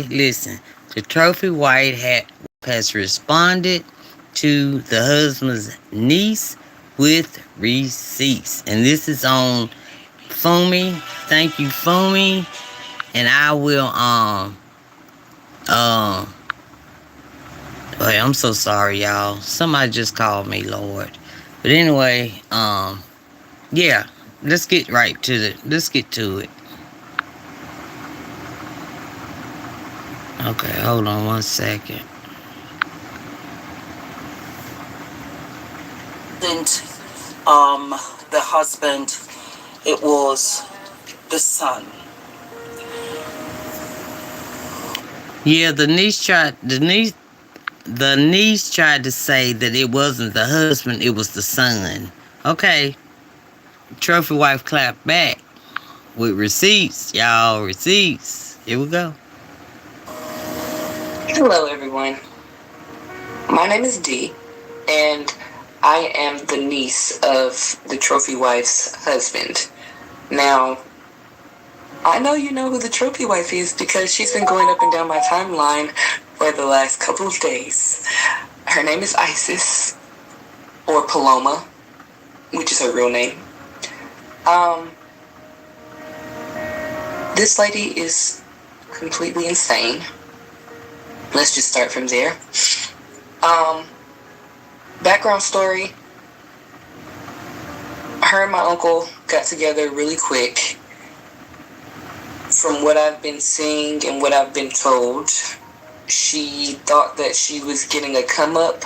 listen, the trophy wife has responded to the husband's niece with receipts. And this is on Fumi. Thank you, Fumi. And I will um wait, I'm so sorry, y'all. Somebody just called me, Lord. But anyway, yeah, let's get to it. Okay, hold on one second. Didn't the husband, it was the son. Yeah, the niece tried to say that it wasn't the husband, it was the son. Okay. Trophy wife clapped back with receipts, y'all. Receipts. Here we go. Hello, everyone. My name is Dee, and I am the niece of the trophy wife's husband. Now, I know you know who the trophy wife is because she's been going up and down my timeline for the last couple of days. Her name is Isis, or Paloma, which is her real name. This lady is completely insane. Let's just start from there. Background story. Her and my uncle got together really quick. From what I've been seeing and what I've been told, she thought that she was getting a come up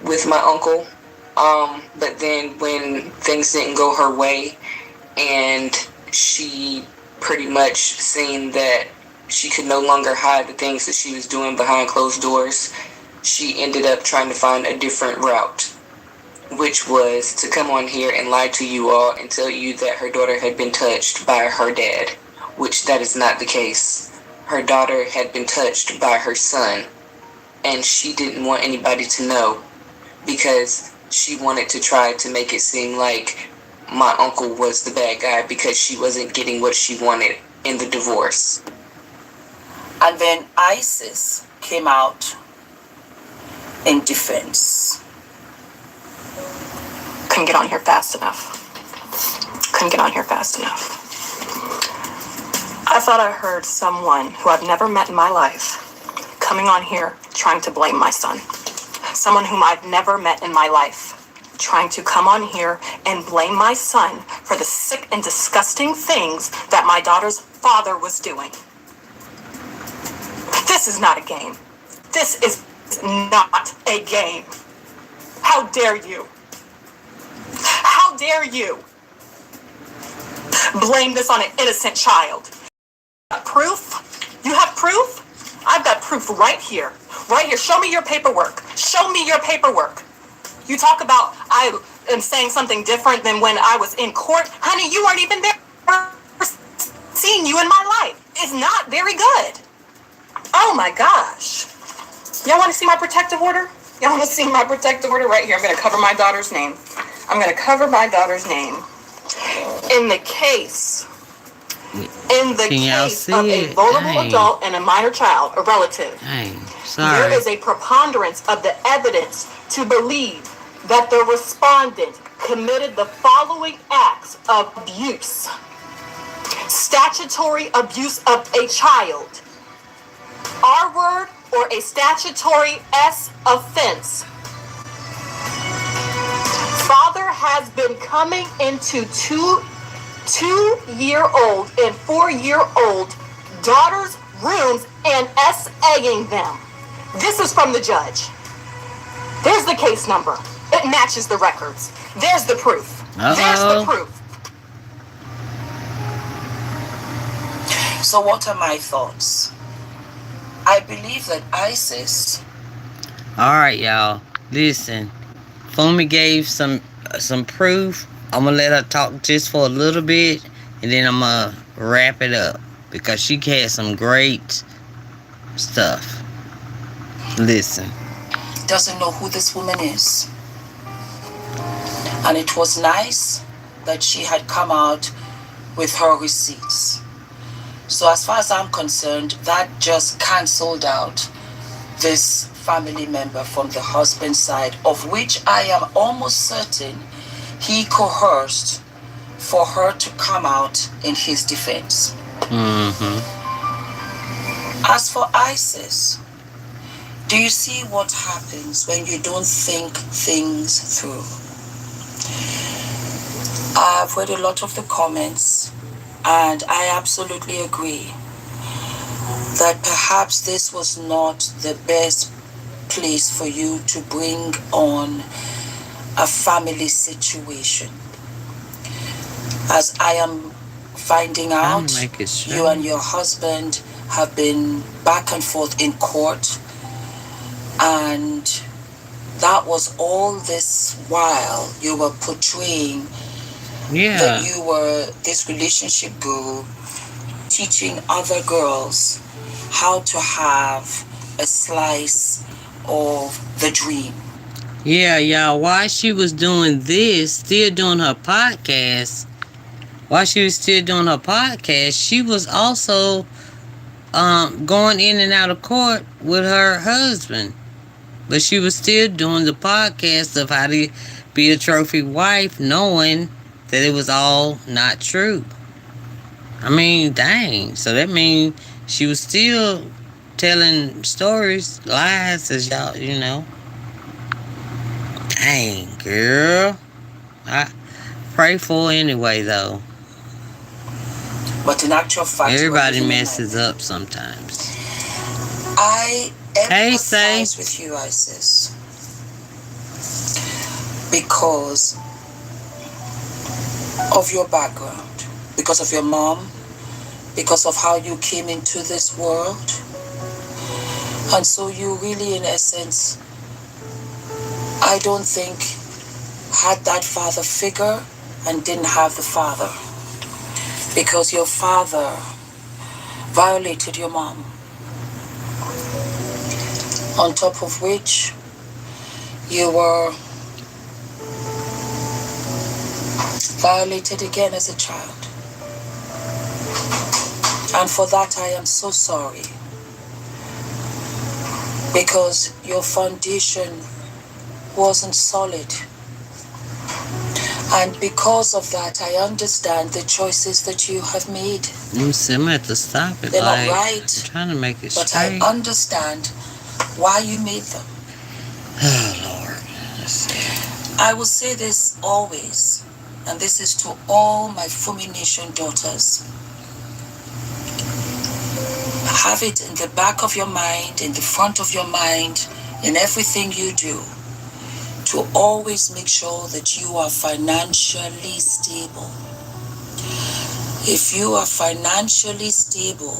with my uncle. But then when things didn't go her way and she pretty much seen that she could no longer hide the things that she was doing behind closed doors, she ended up trying to find a different route, which was to come on here and lie to you all and tell you that her daughter had been touched by her dad, which that is not the case. Her daughter had been touched by her son, and she didn't want anybody to know because she wanted to try to make it seem like my uncle was the bad guy because she wasn't getting what she wanted in the divorce. And then Isis came out in defense. Couldn't get on here fast enough. I thought I heard someone who I've never met in my life coming on here trying to blame my son. Someone whom I've never met in my life trying to come on here and blame my son for the sick and disgusting things that my daughter's father was doing. This is not a game. This is not a game. How dare you? How dare you blame this on an innocent child? Proof? You have proof? I've got proof right here. Right here. Show me your paperwork. Show me your paperwork. You talk about I am saying something different than when I was in court. Honey, you weren't even there. Seeing you in my life is not very good. Oh my gosh. Y'all want to see my protective order? Y'all want to see my protective order right here? I'm going to cover my daughter's name. I'm going to cover my daughter's name. In the case of a vulnerable adult and a minor child, a relative, there is a preponderance of the evidence to believe that the respondent committed the following acts of abuse. Statutory abuse of a child. R word or a statutory S offense. Father has been coming into two-year-old and 4-year-old daughters' rooms and SAing them. This is from the judge. There's the case number. It matches the records. There's the proof. There's the proof. So what are my thoughts? I believe that Isis... Alright, y'all. Listen. Fumi gave some proof. I'm going to let her talk just for a little bit. And then I'm going to wrap it up. Because she had some great stuff. Listen. Doesn't know who this woman is. And it was nice that she had come out with her receipts. So, as far as I'm concerned, that just cancelled out this family member from the husband's side, of which I am almost certain he coerced for her to come out in his defense. Mm-hmm. As for Isis, do you see what happens when you don't think things through? I've read a lot of the comments, and I absolutely agree that perhaps this was not the best place for you to bring on a family situation. As I am finding out, you and your husband have been back and forth in court, and that was all this while you were portraying that you were this relationship guru, teaching other girls how to have a slice of the dream. Yeah, y'all, while she was doing this, still doing her podcast, she was also going in and out of court with her husband. But she was still doing the podcast of how to be a trophy wife, knowing that it was all not true. I mean, dang. So that means she was still telling stories, lies, as y'all, you know. Dang, girl. I pray for her anyway, though. But in actual fact, everybody messes up sometimes. I empathize with you, Isis, because of your background, because of your mom, because of how you came into this world. And so you really, in essence, I don't think had that father figure and didn't have the father, because your father violated your mom. On top of which, you were violated again as a child. And for that, I am so sorry. Because your foundation wasn't solid. And because of that, I understand the choices that you have made. I'm going to have to stop it. They're not right. I'm trying to make it but straight. I understand why you made them. Oh, Lord. Let's see. I will say this always, and this is to all my Fumi Nation daughters. Have it in the back of your mind, in the front of your mind, in everything you do, to always make sure that you are financially stable. If you are financially stable,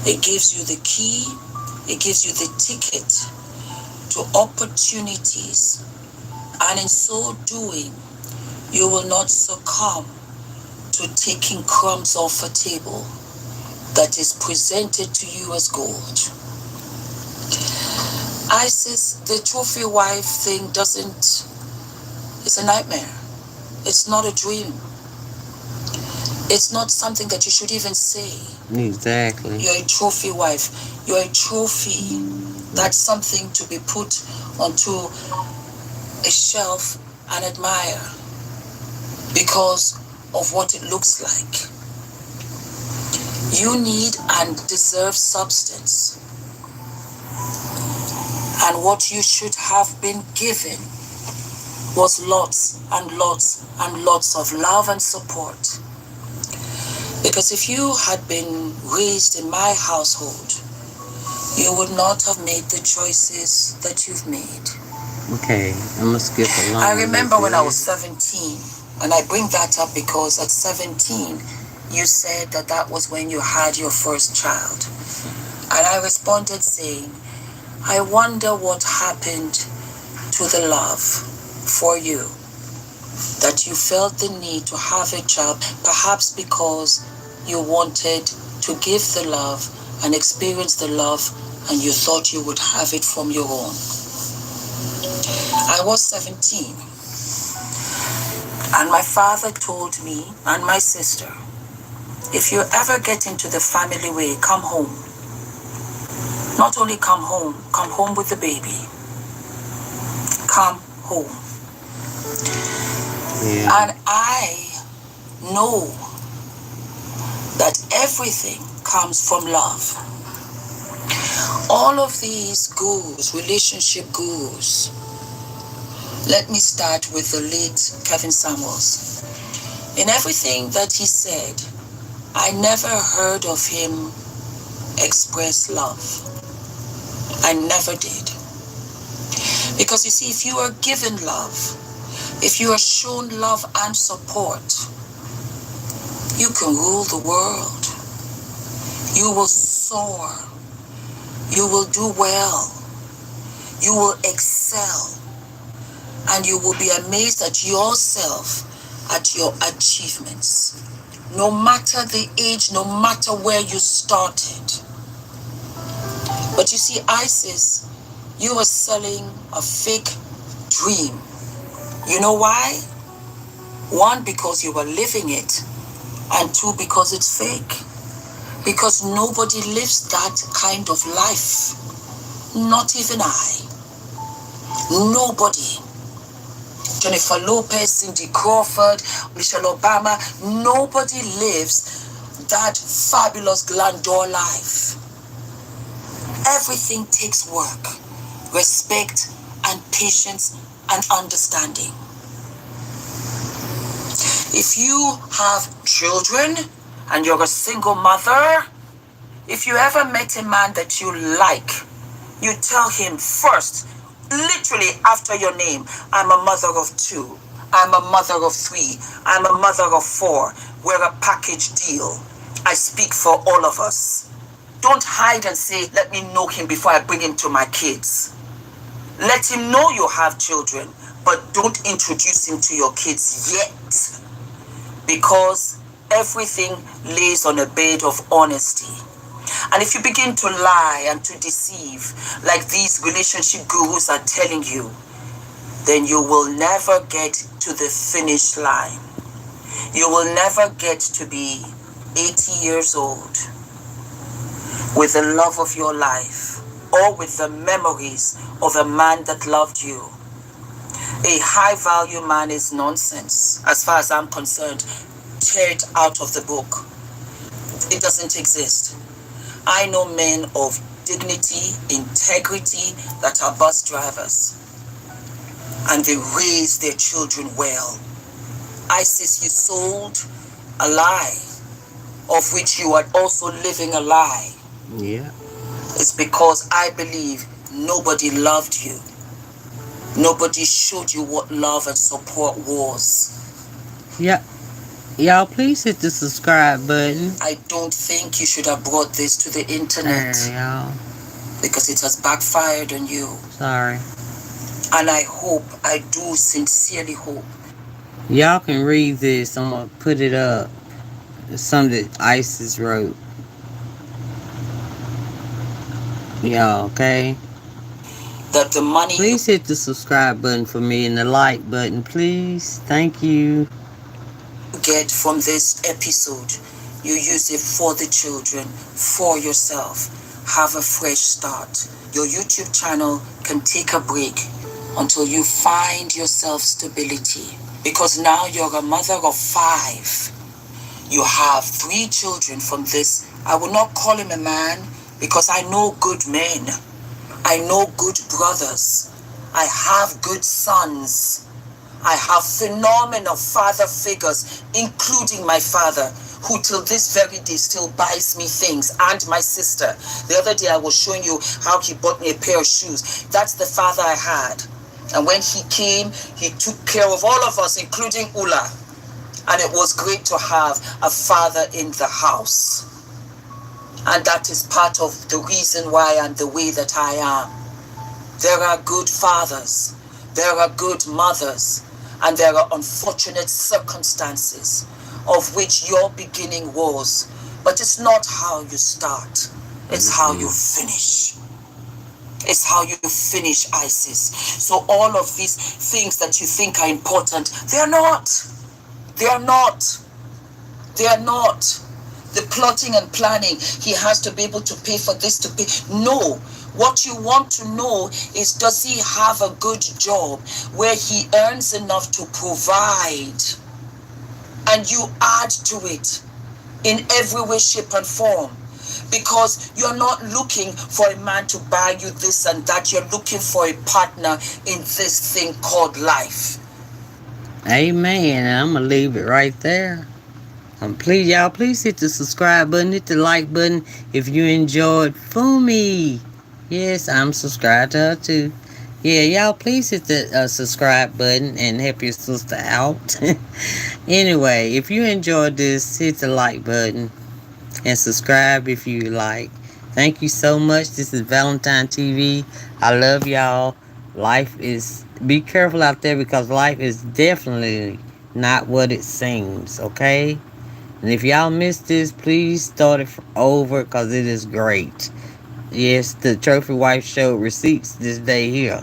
it gives you the key, it gives you the ticket to opportunities, and in so doing, you will not succumb to taking crumbs off a table that is presented to you as gold. Isis, the trophy wife thing it's a nightmare. It's not a dream. It's not something that you should even say. Exactly. You're a trophy wife. You're a trophy. That's something to be put onto a shelf and admire because of what it looks like. You need and deserve substance. And what you should have been given was lots and lots and lots of love and support. Because if you had been raised in my household, you would not have made the choices that you've made. Okay, I'm gonna skip along. I remember when I was 17, and I bring that up because at 17, you said that was when you had your first child. And I responded saying, I wonder what happened to the love for you, that you felt the need to have a child, perhaps because you wanted to give the love and experience the love, and you thought you would have it from your own. I was 17, and my father told me and my sister, If you ever get into the family way, come home. Not only come home with the baby. Come home. Yeah. And I know that everything comes from love. All of these gurus, relationship gurus. Let me start with the late Kevin Samuels. In everything that he said, I never heard of him express love. I never did. Because you see, if you are given love, if you are shown love and support, you can rule the world. You will soar. You will do well. You will excel. And you will be amazed at yourself, at your achievements. No matter the age, no matter where you started. But you see, Isis, you are selling a fake dream. You know why? One, because you are living it. And two, because it's fake. Because nobody lives that kind of life. Not even I. Nobody. Jennifer Lopez, Cindy Crawford, Michelle Obama, nobody lives that fabulous grandeur life. Everything takes work, respect, and patience, and understanding. If you have children and you're a single mother, if you ever met a man that you like, you tell him first, literally after your name, I'm a mother of 2, I'm a mother of 3, I'm a mother of 4. We're a package deal. I speak for all of us. Don't hide and say, let me know him before I bring him to my kids. Let him know you have children, but don't introduce him to your kids yet. Because everything lays on a bed of honesty. And if you begin to lie and to deceive, like these relationship gurus are telling you, then you will never get to the finish line. You will never get to be 80 years old with the love of your life or with the memories of a man that loved you. A high-value man is nonsense, as far as I'm concerned. Tear it out of the book. It doesn't exist. I know men of dignity, integrity, that are bus drivers. And they raise their children well. Isis, you sold a lie, of which you are also living a lie. Yeah. It's because I believe nobody loved you. Nobody showed you what love and support was. Yeah. Y'all, please hit the subscribe button. I don't think you should have brought this to the internet. Sorry, y'all. Because it has backfired on you. Sorry. And I do sincerely hope. Y'all can read this. I'm going to put it up. It's something that Isis wrote. Y'all, okay? That the money Please hit the subscribe button for me and the like button, please. Thank you. you get from this episode, you use it for the children, for yourself. Have a fresh start. Your YouTube channel can take a break until you find yourself stability. Because now you're a mother of 5. You have 3 children from this. I will not call him a man because I know good men. I know good brothers. I have good sons. I have phenomenal father figures, including my father, who till this very day still buys me things, and my sister. The other day I was showing you how he bought me a pair of shoes. That's the father I had. And when he came, he took care of all of us, including Ula. And it was great to have a father in the house. And that is part of the reason why I'm the way that I am. There are good fathers, there are good mothers, and there are unfortunate circumstances of which your beginning was. But it's not how you start, it's how you finish. It's how you finish, Isis. So all of these things that you think are important, they're not. They are not. They are not. the plotting and planning. He has to be able to pay for this, to pay. No. What you want to know is, does he have a good job where he earns enough to provide? And you add to it in every way, shape, and form. Because you're not looking for a man to buy you this and that. You're looking for a partner in this thing called life. Amen. I'm going to leave it right there. Please, y'all, please hit the subscribe button, hit the like button if you enjoyed Fumi. Yes, I'm subscribed to her too. Yeah, y'all, please hit the subscribe button and help your sister out. Anyway, if you enjoyed this, hit the like button and subscribe if you like. Thank you so much. This is Valentine TV. I love y'all. Be careful out there, because life is definitely not what it seems, okay? And if y'all missed this, please start it over, because it is great. Yes, the Trophy Wife showed receipts this day here.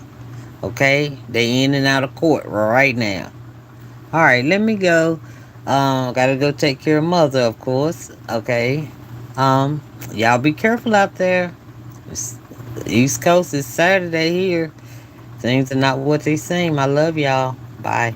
Okay? They in and out of court right now. Alright, let me go. Gotta go take care of mother, of course. Okay. Y'all be careful out there. East Coast is Saturday here. Things are not what they seem. I love y'all. Bye.